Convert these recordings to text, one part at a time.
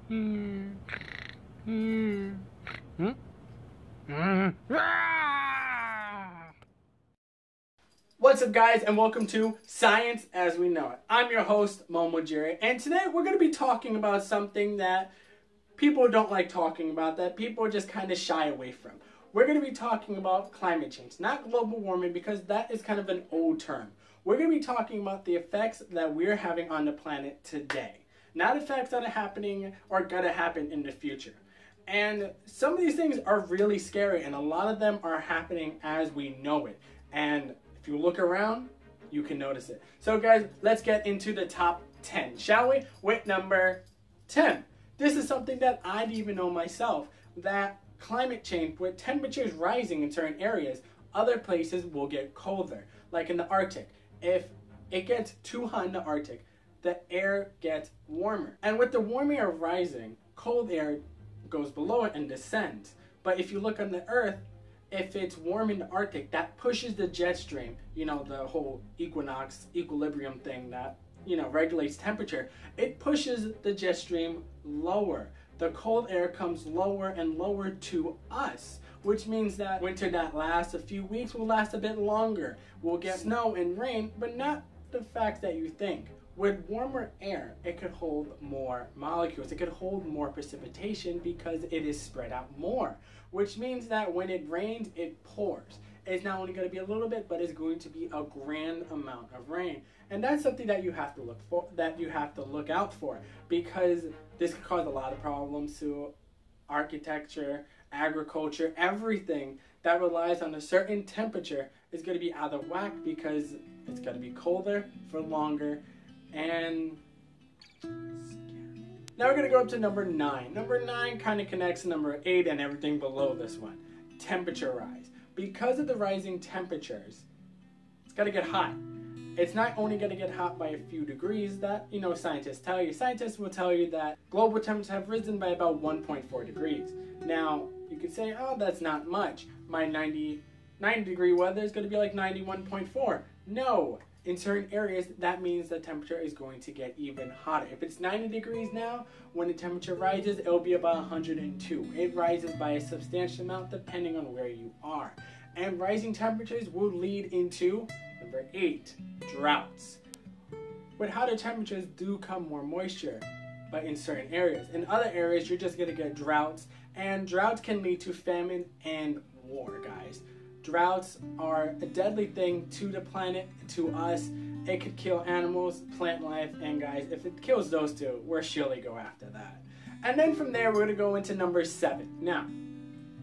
Hmm. Hmm. Hmm? Hmm? Ah! What's up, guys, and welcome to Science as We Know It. I'm your host, MomoJiri, and today we're going to be talking about something that people don't like talking about, that people just kind of shy away from. We're going to be talking about climate change, not global warming, because that is kind of an old term. We're going to be talking about the effects that we're having on the planet today, not effects that are happening or going to happen in the future. And some of these things are really scary, and a lot of them are happening as we know it. And if you look around, you can notice it. So guys, let's get into the top 10, shall we? With number 10. This is something that I didn't even know myself, that climate change, with temperatures rising in certain areas, other places will get colder. Like in the Arctic. If it gets too hot in the Arctic, the air gets warmer. And with the warm air rising, cold air goes below it and descends. But if you look on the Earth, if it's warm in the Arctic, that pushes the jet stream, you know, the whole equilibrium thing that, you know, regulates temperature. It pushes the jet stream lower. The cold air comes lower and lower to us, which means that winter that lasts a few weeks will last a bit longer. We'll get snow and rain, but not the fact that you think. With warmer air, it could hold more molecules. It could hold more precipitation because it is spread out more, which means that when it rains, it pours. It's not only going to be a little bit, but it's going to be a grand amount of rain. And that's something that you have to look out for, because this could cause a lot of problems to architecture, agriculture, everything that relies on a certain temperature is going to be out of whack because it's going to be colder for longer. And now we're going to go up to number 9. Number 9 kind of connects to number 8 and everything below this one. Temperature rise. Because of the rising temperatures, it's going to get hot. It's not only going to get hot by a few degrees that, you know, scientists tell you. Scientists will tell you that global temperatures have risen by about 1.4 degrees. Now, you could say, oh, that's not much. My 90-degree weather is going to be like 91.4. No. In certain areas, that means the temperature is going to get even hotter. If it's 90 degrees now, when the temperature rises, it'll be about 102. It rises by a substantial amount depending on where you are. And rising temperatures will lead into number 8, droughts. With hotter temperatures do come more moisture, but in certain areas. In other areas, you're just going to get droughts, and droughts can lead to famine and war, guys. Droughts are a deadly thing to the planet, to us. It could kill animals, plant life, and guys, if it kills those two, we'll surely go after that. And then from there, we're going to go into number 7. Now,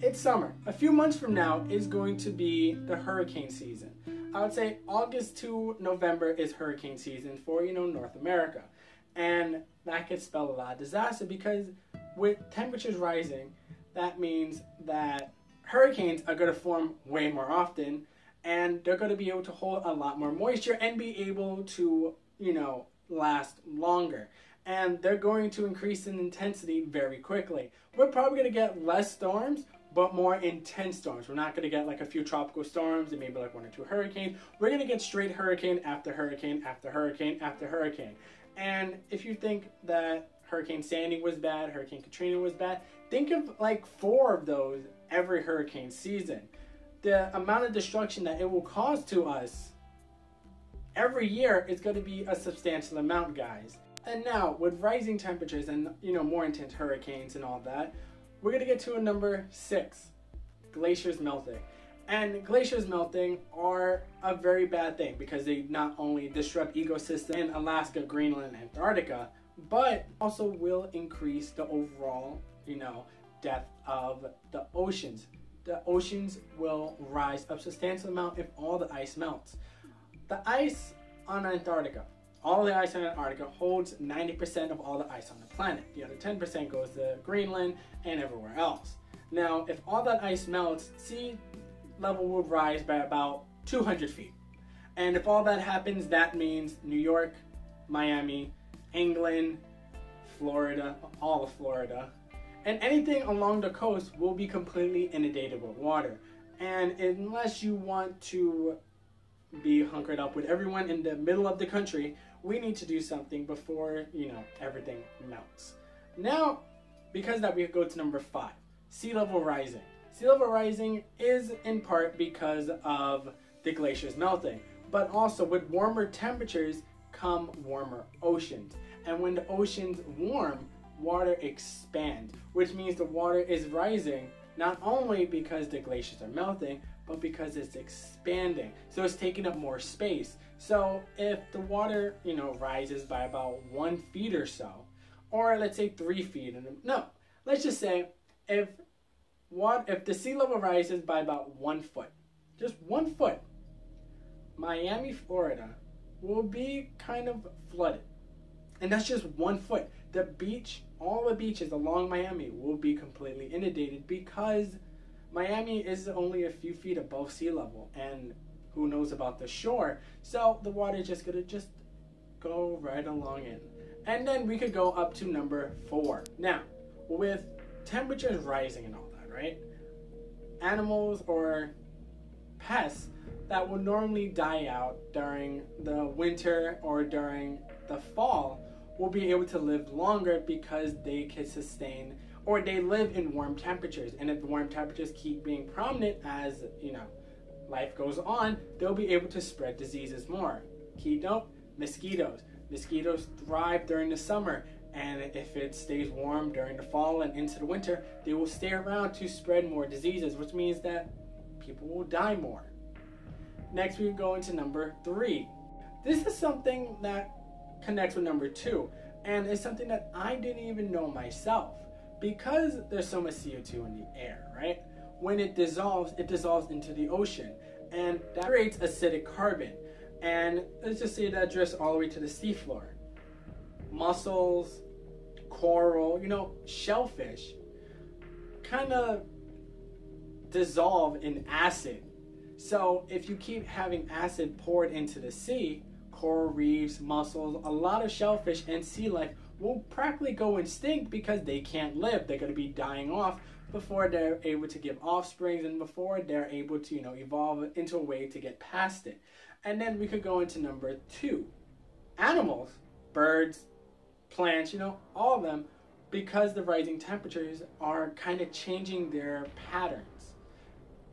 it's summer. A few months from now is going to be the hurricane season. I would say August to November is hurricane season for, you know, North America. And that could spell a lot of disaster because with temperatures rising, that means that hurricanes are going to form way more often, and they're going to be able to hold a lot more moisture and be able to, you know, last longer. And they're going to increase in intensity very quickly. We're probably going to get less storms, but more intense storms. We're not going to get like a few tropical storms and maybe like 1 or 2 hurricanes. We're going to get straight hurricane after hurricane after hurricane after hurricane. And if you think that Hurricane Sandy was bad, Hurricane Katrina was bad, think of like 4 of those every hurricane season. The amount of destruction that it will cause to us every year is going to be a substantial amount, guys. And now, with rising temperatures and, you know, more intense hurricanes and all that, we're going to get to a number 6, glaciers melting. And glaciers melting are a very bad thing because they not only disrupt ecosystems in Alaska, Greenland, and Antarctica, but also will increase the overall, you know, depth of the oceans. The oceans will rise a substantial amount if all the ice melts. The ice on Antarctica, all the ice on Antarctica holds 90% of all the ice on the planet. The other 10% goes to Greenland and everywhere else. Now, if all that ice melts, sea level will rise by about 200 feet. And if all that happens, that means New York, Miami, England, Florida, all of Florida, and anything along the coast will be completely inundated with water. And unless you want to be hunkered up with everyone in the middle of the country, we need to do something before, you know, everything melts. Now, Because of that, we could go to number 5, sea level rising. Sea level rising is in part because of the glaciers melting, but also with warmer temperatures come warmer oceans. And when the oceans warm, water expands, which means the water is rising not only because the glaciers are melting, but because it's expanding. So it's taking up more space. So if the water, rises by about 1 feet or so, or let's say 3 feet, let's just say if the sea level rises by about 1 foot, just 1 foot, Miami, Florida will be kind of flooded. And that's just 1 foot. The beach, all the beaches along Miami will be completely inundated because Miami is only a few feet above sea level, and who knows about the shore. So the water is just gonna go right along in. And then we could go up to number 4. Now, with temperatures rising and all that, right? Animals or pests that would normally die out during the winter or during the fall will be able to live longer because they can sustain, or they live in warm temperatures. And if the warm temperatures keep being prominent as, life goes on, they'll be able to spread diseases more. Key note, mosquitoes. Mosquitoes thrive during the summer, and if it stays warm during the fall and into the winter, they will stay around to spread more diseases, which means that people will die more. Next, we go into number 3. This is something that connects with number 2, and it's something that I didn't even know myself. Because there's so much CO2 in the air, right? When it dissolves into the ocean, and that creates acidic carbon. And let's just say that drifts all the way to the seafloor. Mussels, coral, shellfish kind of dissolve in acid. So if you keep having acid poured into the sea, coral reefs, mussels, a lot of shellfish and sea life will practically go extinct because they can't live. They're going to be dying off before they're able to give offsprings and before they're able to, evolve into a way to get past it. And then we could go into number 2. Animals, birds, plants, all of them, because the rising temperatures are kind of changing their patterns.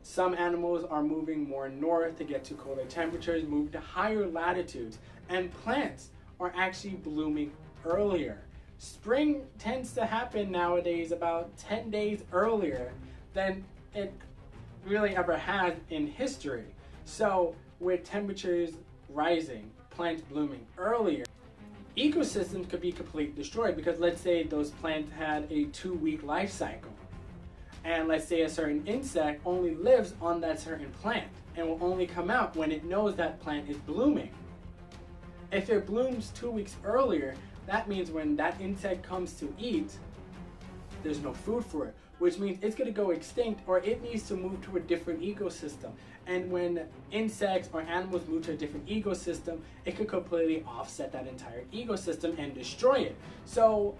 Some animals are moving more north to get to colder temperatures, move to higher latitudes, and plants are actually blooming earlier. Spring tends to happen nowadays about 10 days earlier than it really ever has in history. So with temperatures rising, plants blooming earlier, ecosystems could be completely destroyed because let's say those plants had a 2-week life cycle. And let's say a certain insect only lives on that certain plant and will only come out when it knows that plant is blooming. If it blooms 2 weeks earlier, that means when that insect comes to eat, there's no food for it, which means it's going to go extinct or it needs to move to a different ecosystem. And when insects or animals move to a different ecosystem, it could completely offset that entire ecosystem and destroy it. So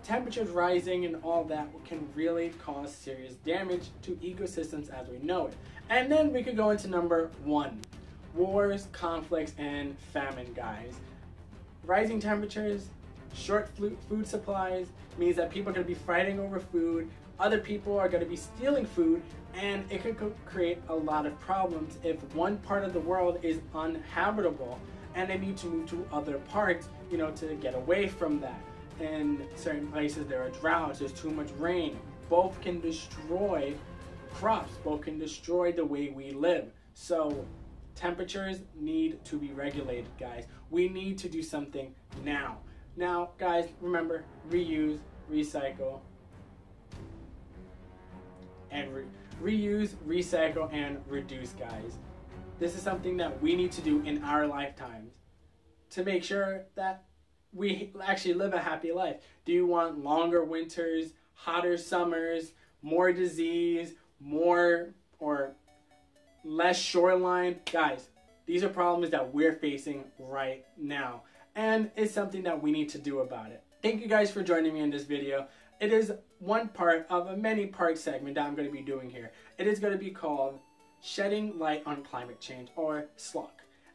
temperatures rising and all that can really cause serious damage to ecosystems as we know it. And then we could go into number 1, wars, conflicts, and famine, guys. Rising temperatures, short food supplies means that people are going to be fighting over food, other people are going to be stealing food, and it could create a lot of problems if one part of the world is uninhabitable and they need to move to other parts, to get away from that. In certain places there are droughts, there's too much rain. Both can destroy crops, both can destroy the way we live. So temperatures need to be regulated, guys. We need to do something now. Now, guys, remember, reuse, recycle, and reuse, recycle, and reduce, guys. This is something that we need to do in our lifetimes to make sure that we actually live a happy life. Do you want longer winters, hotter summers, more disease, more or less shoreline? Guys, these are problems that we're facing right now, and it's something that we need to do about it. Thank you guys for joining me in this video. It is one part of a many-part segment that I'm going to be doing here. It is going to be called Shedding Light on Climate Change, or SLUC.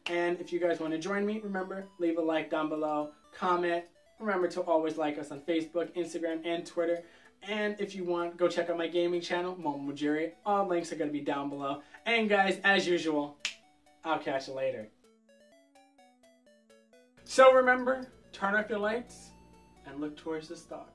And if you guys want to join me, remember, leave a like down below, comment, Remember to always like us on Facebook, Instagram, and Twitter. And if you want, go check out my gaming channel, MomoJiri. All links are going to be down below. And guys, as usual, I'll catch you later. So remember, turn off your lights and look towards the stars.